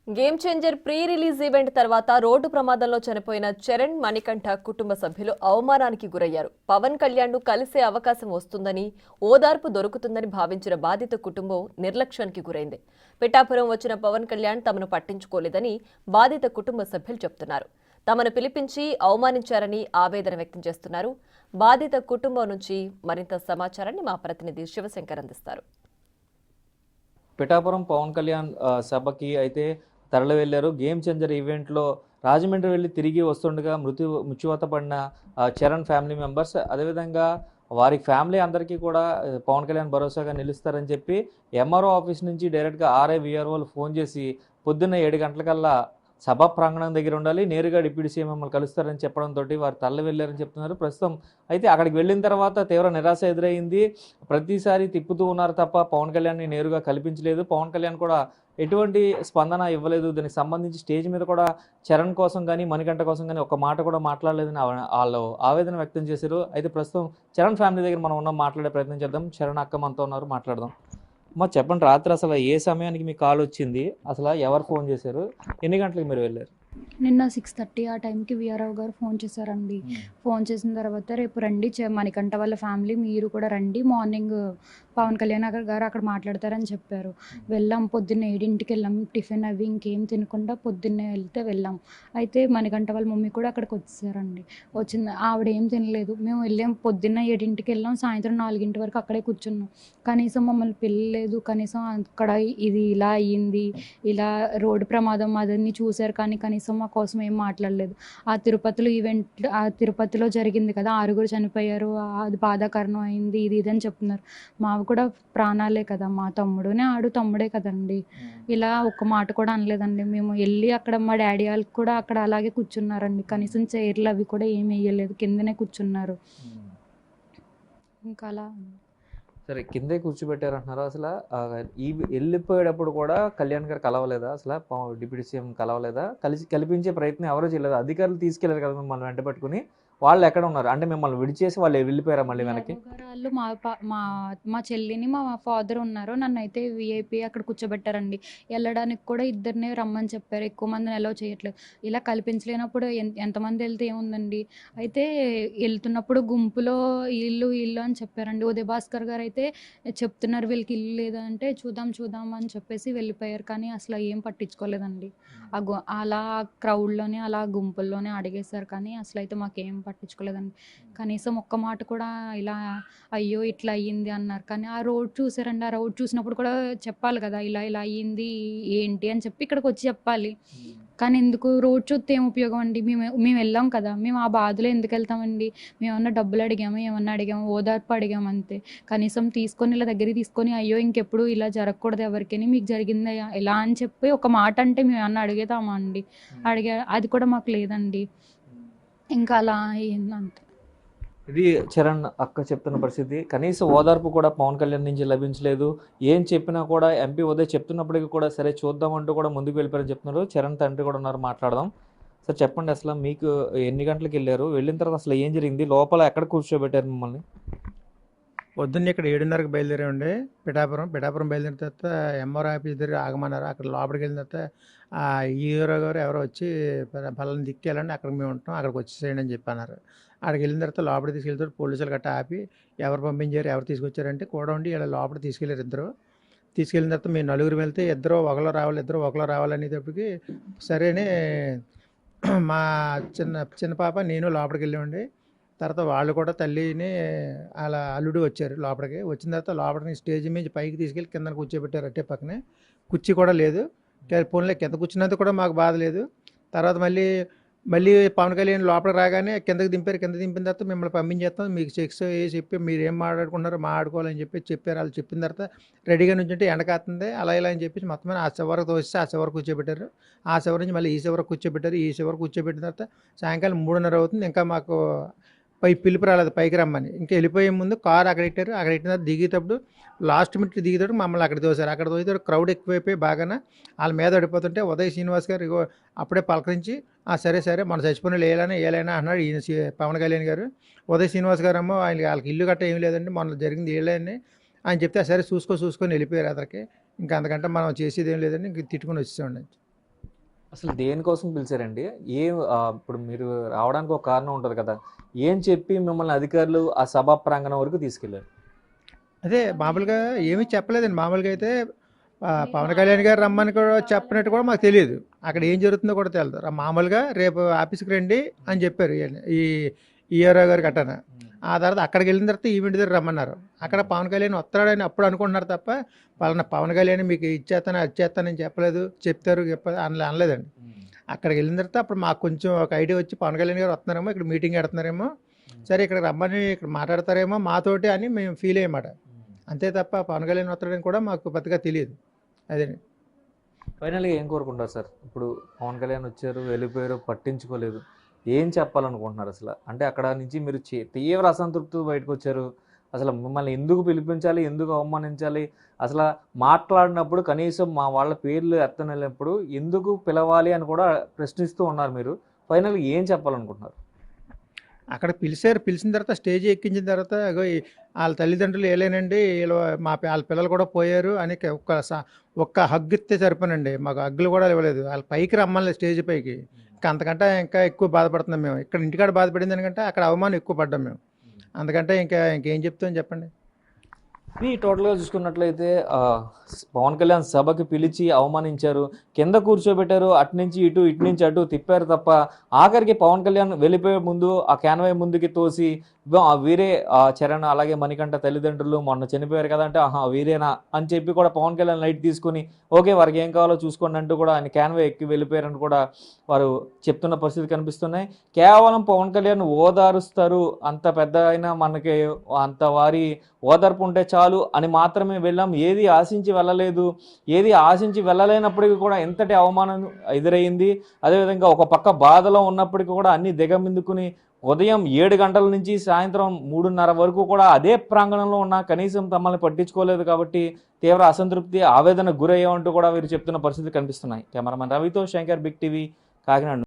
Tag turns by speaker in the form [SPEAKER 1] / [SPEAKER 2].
[SPEAKER 1] Game changer pre release event తర్వాత road ప్రమాదంలో చనిపోయిన చరణ్ మణికంఠ కుటుంబ సభ్యులు అవమానానికి గురయ్యారు. పవన్ కళ్యాణ్ ను కలిసే అవకాశం వస్తుందని, ఓదార్పు దొరుకుతుందని భావించిన బాధిత కుటుంబం నిర్లక్ష్యానికి గురైంది. పిఠాపురం వచ్చిన పవన్ కళ్యాణ్ తమను పట్టించుకోలేదని బాధిత కుటుంబ సభ్యులు చెబుతున్నారు. తమను పిలిపించి అవమానించారని ఆవేదన వ్యక్తం చేస్తున్నారు. బాధిత కుటుంబం నుంచి మరింత సమాచారాన్ని మా ప్రతినిధి శివశంకర్ అందిస్తారు.
[SPEAKER 2] పిఠాపురం పవన్ కళ్యాణ్ సభకి అయితే తరలి వెళ్లారు. గేమ్ చేంజర్ ఈవెంట్లో రాజమండ్రి వెళ్ళి తిరిగి వస్తుండగా మృత్యువాత పడిన చరణ్ ఫ్యామిలీ మెంబర్స్, అదేవిధంగా వారి ఫ్యామిలీ అందరికీ కూడా పవన్ కళ్యాణ్ భరోసాగా నిలుస్తారని చెప్పి ఎంఆర్ఓ ఆఫీస్ నుంచి డైరెక్ట్గా ఆర్ఐ విఆర్ఓలు ఫోన్ చేసి పొద్దున్న 7 గంటలకల్లా సభా ప్రాంగణం దగ్గర ఉండాలి, నేరుగా డిప్యూటీ సీఎం మమ్మల్ని కలుస్తారని చెప్పడంతో వారు తరలి వెళ్ళారని చెప్తున్నారు. ప్రస్తుతం అయితే అక్కడికి వెళ్ళిన తర్వాత తీవ్ర నిరాశ ఎదురైంది. ప్రతిసారి తిప్పుతూ ఉన్నారు తప్ప పవన్ కళ్యాణ్ని నేరుగా కల్పించలేదు. పవన్ కళ్యాణ్ కూడా ఎటువంటి స్పందన ఇవ్వలేదు. దానికి సంబంధించి స్టేజ్ మీద కూడా చరణ్ కోసం కానీ మణికంఠ కోసం కానీ ఒక మాట కూడా మాట్లాడలేదని వాళ్ళు ఆవేదన వ్యక్తం చేశారు. అయితే ప్రస్తుతం చరణ్ ఫ్యామిలీ దగ్గర మనం ఉన్నాం, మాట్లాడే ప్రయత్నం చేద్దాం. చరణ్ అక్క మనతో ఉన్నారు, మాట్లాడదాం. అమ్మ చెప్పండి, రాత్రి అసలు ఏ సమయానికి మీ కాల్ వచ్చింది, అసలు ఎవరు ఫోన్ చేశారు, ఎన్ని గంటలకు మీరు వెళ్ళారు?
[SPEAKER 3] నిన్న 6:30 ఆ టైంకి వీఆర్ఓ గారు ఫోన్ చేశారండి. ఫోన్ చేసిన తర్వాత రేపు రండి మణికంఠ వాళ్ళ ఫ్యామిలీ మీరు కూడా రండి, మార్నింగ్ పవన్ కళ్యాణ్ గారు అక్కడ మాట్లాడతారని చెప్పారు. వెళ్ళాం, పొద్దున్న 7ంటికి వెళ్ళాం. టిఫిన్ అవి ఇంకేం తినకుండా పొద్దున్నే వెళ్ళాం. అయితే మణికంఠ వాళ్ళ మమ్మీ కూడా అక్కడికి వచ్చేసారండి. ఆవిడ ఏం తినలేదు. మేము వెళ్ళాం, పొద్దున్న 7ంటికి వెళ్ళాం, సాయంత్రం 4 వరకు అక్కడే కూర్చున్నాం. కనీసం మమ్మల్ని పిల్లలేదు, కనీసం అక్కడ ఇది ఇలా అయ్యింది, ఇలా రోడ్డు ప్రమాదం అదన్నీ చూశారు, కానీ కనీసం మా కోసం ఏం మాట్లాడలేదు. ఆ తిరుపతిలో జరిగింది కదా, 6 చనిపోయారు, అది బాధాకరణం అయింది, ఇది అని చెప్తున్నారు. మావి కూడా ప్రాణాలే కదా, మా తమ్ముడే కదండి. ఇలా ఒక్క మాట కూడా అనలేదండి. మేము వెళ్ళి అక్కడ మా డాడీ వాళ్ళకి కూడా అక్కడ అలాగే కూర్చున్నారండి. కనీసం చైర్లు అవి కూడా ఏమి వేయలేదు, కిందనే కూర్చున్నారు. ఇంకా అలా
[SPEAKER 2] సరే, కిందే కూర్చోబెట్టారు అంటున్నారు. అసలు ఈ వెళ్ళిపోయేటప్పుడు కూడా కళ్యాణ్ గారు కలవలేదా? అసలు డిప్యూటీ సీఎం కలవలేదా? కల్పించే ప్రయత్నం ఎవరో చేయలేదు. అధికారులు తీసుకెళ్లారు కదా మిమ్మల్ని వెంట పెట్టుకుని, వాళ్ళు ఎక్కడ ఉన్నారు? అంటే మిమ్మల్ని విడిచేసి వాళ్ళు వెళ్ళిపోయారా మళ్ళీ వెనక్కి?
[SPEAKER 3] వాళ్ళు మా చెల్లిని మా ఫాదర్ ఉన్నారు, నన్ను అయితే విఐపి అక్కడ కూర్చోబెట్టారండి. వెళ్ళడానికి కూడా ఇద్దరినే రమ్మని చెప్పారు, ఎక్కువ మందిని అలౌ చేయట్లేదు. ఇలా కల్పించలేనప్పుడు ఎంతమంది వెళ్తే ఏముందండి. అయితే వెళ్తున్నప్పుడు గుంపులో ఇల్లు అని చెప్పారండి. ఉదయ్ భాస్కర్ గారు అయితే చెప్తున్నారు వీళ్ళకి ఇల్లు లేదంటే చూద్దాం అని చెప్పేసి వెళ్ళిపోయారు. కానీ అసలు ఏం పట్టించుకోలేదండి. అలా క్రౌడ్లోనే అలా గుంపుల్లోనే అడిగేశారు, కానీ అసలు అయితే మాకేం పట్టించుకోలేదండి. కనీసం ఒక్క మాట కూడా ఇలా అయ్యో ఇట్లా అయ్యింది అన్నారు. కానీ ఆ రోడ్ చూసారండి, ఆ రోడ్ చూసినప్పుడు కూడా చెప్పాలి కదా, ఇలా అయ్యింది ఏంటి అని చెప్పి ఇక్కడికి వచ్చి చెప్పాలి. కానీ ఎందుకు రోడ్ చూస్తే ఏం ఉపయోగం అండి? మేము వెళ్ళాం కదా, మేము ఆ బాధలో ఎందుకు వెళ్తామండి? మేము ఏమన్నా డబ్బులు అడిగాము, ఏమన్నా అడిగాము, ఓదార్పు అడిగాము అంతే. కనీసం తీసుకొని ఇలా దగ్గరికి తీసుకొని అయ్యో ఇంకెప్పుడు ఇలా జరగకూడదు ఎవరికైనా, మీకు జరిగిందా ఇలా అని చెప్పి ఒక మాట అంటే మేము ఏమన్నా అడిగేదామా అండి? అది కూడా మాకు లేదండి. ఇంకా అలా అయిందంతే.
[SPEAKER 2] ఇది చరణ్ అక్క చెప్తున్న పరిస్థితి. కనీసం ఓదార్పు కూడా పవన్ కళ్యాణ్ నుంచి లభించలేదు. ఏం చెప్పినా కూడా ఎంపీ ఉదయ్ చెప్తున్నప్పటికీ కూడా సరే చూద్దామంటూ కూడా ముందుకు వెళ్ళిపోయారని చెప్తున్నారు. చరణ్ తండ్రి కూడా ఉన్నారు, మాట్లాడదాం. సార్ చెప్పండి, అసలు మీకు ఎన్ని గంటలకు వెళ్ళారు? వెళ్ళిన తర్వాత అసలు ఏం జరిగింది? లోపల ఎక్కడ కూర్చోబెట్టారు మిమ్మల్ని?
[SPEAKER 4] పొద్దున్న ఇక్కడ 7:30కి బయలుదేరామండి. పిఠాపురం బయలుదేరిన తర్వాత ఎంఆర్ ఆఫీస్ దగ్గర ఆగమన్నారు. అక్కడ లోపలికి వెళ్ళిన తర్వాత హీరో గారు ఎవరో వచ్చి పలానా దిక్కు వెళ్ళండి, అక్కడికి మేము ఉంటాం, అక్కడికి వచ్చేసేయండి అని చెప్పన్నారు. అక్కడికి వెళ్ళిన తర్వాత లోపలికి తీసుకెళ్తారు, పోలీసులు గట్టా ఆపి ఎవరు పంపించారు, ఎవరు తీసుకొచ్చారంటే కూడా ఉండి ఇలా లోపలికి తీసుకెళ్ళారు. ఇద్దరు తీసుకెళ్ళిన తర్వాత మేము 4 వెళ్తే ఇద్దరు ఒకలో రావాలనేటప్పటికి సరేనే మా చిన్న పాప నేను లోపలికి వెళ్ళామండి. తర్వాత వాళ్ళు కూడా తల్లిని అలా అల్లుడు వచ్చారు లోపలికి. వచ్చిన తర్వాత లోపలికి స్టేజ్ మీద పైకి తీసుకెళ్ళి కింద కూర్చోబెట్టారు, అట్టే పక్కనే. కుర్చీ కూడా లేదు. పోన్లే, కింద కూర్చున్నందుకు కూడా మాకు బాధ లేదు. తర్వాత మళ్ళీ పవన్ కళ్యాణ్ లోపలికి రాగానే కిందకి దింపారు. కింద దింపిన తర్వాత మిమ్మల్ని పంపించేస్తాం, మీకు చెక్స్ చెప్పి మీరు ఏం మాట్లాడుకున్నారో మాట్లాడుకోవాలని చెప్పారు. వాళ్ళు చెప్పిన తర్వాత రెడీగా నుంచుంటే ఎండకాస్తుంది అలా ఇలా అని చెప్పేసి మొత్తం ఆ చివరకు తోస్తే ఆ చివరకు కూర్చోబెట్టారు. ఆ చివరి నుంచి మళ్ళీ ఈ చివరకు కూర్చోబెట్టారు. ఈ చివరకు కూర్చోబెట్టిన తర్వాత సాయంకాలం 3:30 అవుతుంది. ఇంకా మాకు పిలుపు రాలేదు పైకి రమ్మని. ఇంకా వెళ్ళిపోయే ముందు కారు అక్కడ పెట్టారు. అక్కడ పెట్టిన తర్వాత దిగేటప్పుడు లాస్ట్ మినిట్ దిగేటప్పుడు మమ్మల్ని అక్కడ తోసారు. అక్కడ తోసేటప్పుడు క్రౌడ్ ఎక్కువైపోయి బాగానే వాళ్ళ మీద పడిపోతుంటే ఉదయ్ శ్రీనివాస్ గారు అప్పుడే పలకరించి సరే మన చచ్చిపోయిన ఏలైనా అన్నాడు ఈయన పవన్ కళ్యాణ్ గారు. ఉదయ్ శ్రీనివాస్ గారు ఏమో వాళ్ళకి ఇల్లు గట్ట ఏం లేదండి, మొన్న జరిగింది ఏళ్ళని అని చెప్తే సరే చూసుకొని వెళ్ళిపోయారు అతనికి. ఇంకా అంతకంటే మనం చేసేది ఏం లేదండి, ఇంక తిట్టుకుని వచ్చేసామండి.
[SPEAKER 2] అసలు దేనికోసం పిలిచారండి? ఇప్పుడు మీరు రావడానికి ఒక కారణం ఉంటది కదా! ఏం చెప్పి మిమ్మల్ని అధికారులు ఆ సభా ప్రాంగణం వరకు తీసుకెళ్లారు?
[SPEAKER 4] అదే మామూలుగా ఏమీ చెప్పలేదండి. మామూలుగా అయితే పవన్ కళ్యాణ్ గారు రమ్మని కూడా చెప్పినట్టు కూడా మాకు తెలియదు. అక్కడ ఏం జరుగుతుందో కూడా తెలీదు. మామూలుగా రేపు ఆఫీస్‌కి రండి అని చెప్పారు. ఈ ఈఆర్ఓ గారు గట్టాన. ఆ తర్వాత అక్కడికి వెళ్ళిన తర్వాత ఈవెంట్ దగ్గర రమ్మన్నారు. అక్కడ పవన్ కళ్యాణ్ వస్తాడని అప్పుడు అనుకుంటున్నారు తప్ప పలానా పవన్ కళ్యాణ్ మీకు ఇది చేస్తాను, అది చేస్తానని చెప్పలేదు. చెప్తారు అనలేదండి. అక్కడికి వెళ్ళిన తర్వాత అప్పుడు మాకు కొంచెం ఒక ఐడియా వచ్చి పవన్ కళ్యాణ్ గారు వస్తున్నారేమో, ఇక్కడ మీటింగ్ పెడుతున్నారేమో, సరే ఇక్కడికి రమ్మని ఇక్కడ మాట్లాడతారేమో మాతోటి అని మేము ఫీల్ అయ్యమాట. అంతే తప్ప పవన్ కళ్యాణ్ వస్తాడని కూడా మాకు పెద్దగా తెలియదు. అదేనండి.
[SPEAKER 2] ఫైనల్‌గా ఏం కోరుకుంటారు సార్? ఇప్పుడు పవన్ కళ్యాణ్ వచ్చారు, వెళ్ళిపోయారు, పట్టించుకోలేదు. ఏం చెప్పాలనుకుంటున్నారు అసల? అంటే అక్కడ నుంచి మీరు తీవ్ర అసంతృప్తితో బయటకొచ్చారు. అసలు మిమ్మల్ని ఎందుకు పిలిపించాలి? ఎందుకు అవమానించాలి? అసల మాట్లాడినప్పుడు కనీసం మా వాళ్ళ పేర్లు ఎత్తనప్పుడు ఎందుకు పిలవాలి అని కూడా ప్రశ్నిస్తూ ఉన్నారు మీరు. ఫైనల్‌గా ఏం చెప్పాలనుకుంటున్నారు?
[SPEAKER 4] అక్కడ పిలిచారు. పిలిచిన తర్వాత స్టేజ్ ఎక్కించిన తర్వాత అగో ఆళ్ళ తల్లిదండ్రులు ఏలేనండి, ఆళ్ళ పిల్లలు కూడా పోయారు అని ఒక్క హగ్ ఇస్తే సరిపోనండి. మాకు హగ్గులు కూడా ఇవ్వలేదు. ఆళ్ళు పైకి రమ్మనలేదు స్టేజ్ పైకి. అంతకంటే ఇంకా ఎక్కువ బాధపడుతున్నాం మేము. ఇక్కడ ఇంటికాడ బాధపడింది దానికంటే అక్కడ అవమానం ఎక్కువ పడ్డాం మేము. అందుకంటే ఇంకేం చెప్తాం చెప్పండి.
[SPEAKER 2] ఇది టోటల్‌గా చూసుకున్నట్లయితే పవన్ కళ్యాణ్ సభకి పిలిచి అవమానించారు. కింద కూర్చోబెట్టారు. అటు నుంచి ఇటు, ఇటు నుంచి అటు తిప్పారు తప్ప ఆఖరికి పవన్ కళ్యాణ్ వెళ్ళిపోయే ముందు ఆ క్యాన్వాయ్ ముందుకి తోసి వీరే చరణ్ అలాగే మణికంఠ తల్లిదండ్రులు మొన్న చనిపోయారు కదా అంటే ఆహా వీరేనా అని చెప్పి కూడా పవన్ కళ్యాణ్ లైట్ తీసుకొని ఓకే వారికి ఏం కావాలో చూసుకోండి అంటూ కూడా ఆయన క్యాన్వాయ్ ఎక్కి వెళ్ళిపోయారని కూడా వారు చెప్తున్న పరిస్థితి కనిపిస్తున్నాయి. కేవలం పవన్ కళ్యాణ్ ఓదారుస్తారు, అంత పెద్ద అయినా మనకి అంత వారి ఓదార్పు ఉంటే చాలు అని మాత్రమే వెళ్ళాం. ఏది ఆశించి వెళ్ళలేదు. ఏది ఆశించి వెళ్ళలేనప్పటికీ కూడా ఎంతటి అవమానం ఎదురయ్యింది. అదేవిధంగా ఒక పక్క బాధలో ఉన్నప్పటికీ కూడా అన్ని దిగమిందుకుని ఉదయం 7 గంటల నుంచి సాయంత్రం 3:30 వరకు కూడా అదే ప్రాంగణంలో ఉన్న కనీసం తమల్ని పట్టించుకోలేదు కాబట్టి తీవ్ర అసంతృప్తి ఆవేదన గురయ్యామంటూ కూడా వీరు చెప్తున్న పరిస్థితి కనిపిస్తున్నాయి. కెమెరామెన్ రవితో శంకర్, బిగ్ టీవీ, కాకినాడ.